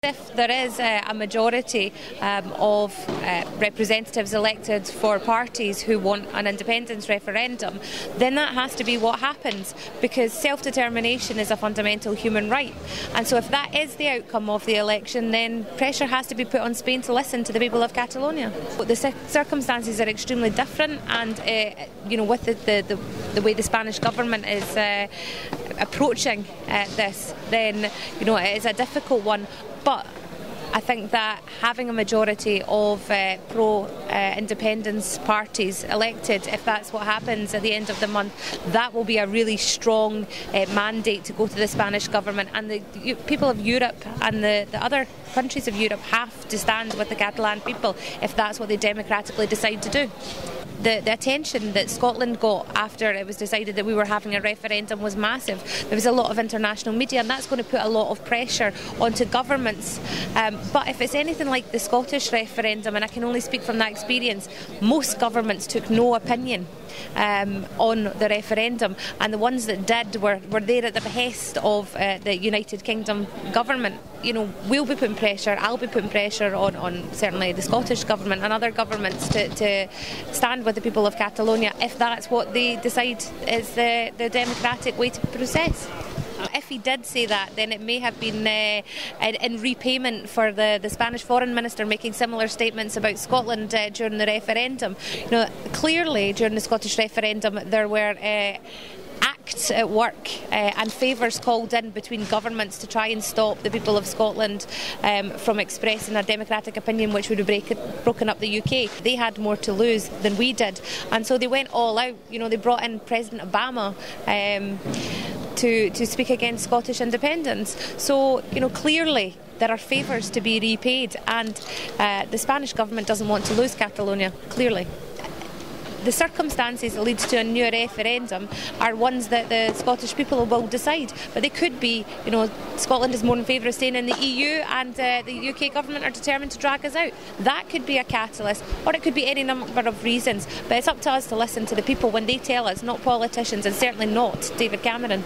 If there is a majority of representatives elected for parties who want an independence referendum, then that has to be what happens, because self-determination is a fundamental human right. And so if that is the outcome of the election, then pressure has to be put on Spain to listen to the people of Catalonia. The circumstances are extremely different, and with the way the Spanish government is approaching this, then it is a difficult one. But I think that having a majority of pro-independence parties elected, if that's what happens at the end of the month, that will be a really strong mandate to go to the Spanish government. And the people of Europe and the other countries of Europe have to stand with the Catalan people if that's what they democratically decide to do. The attention that Scotland got after it was decided that we were having a referendum was massive. There was a lot of international media, and that's going to put a lot of pressure onto governments. But if it's anything like the Scottish referendum, and I can only speak from that experience, most governments took no opinion on the referendum, and the ones that did were there at the behest of the United Kingdom government. We'll be putting pressure, I'll be putting pressure on certainly the Scottish government and other governments to stand with the people of Catalonia if that's what they decide is the democratic way to process. If he did say that, then it may have been in repayment for the Spanish foreign minister making similar statements about Scotland during the referendum. Clearly during the Scottish referendum there were acts at work and favours called in between governments to try and stop the people of Scotland from expressing their democratic opinion, which would have broken up the UK. They had more to lose than we did, and so they went all out. They brought in President Obama to speak against Scottish independence. So, clearly there are favours to be repaid, and the Spanish government doesn't want to lose Catalonia, clearly. The circumstances that lead to a new referendum are ones that the Scottish people will decide, but they could be, Scotland is more in favour of staying in the EU, and the UK government are determined to drag us out. That could be a catalyst, or it could be any number of reasons, but it's up to us to listen to the people when they tell us, not politicians, and certainly not David Cameron.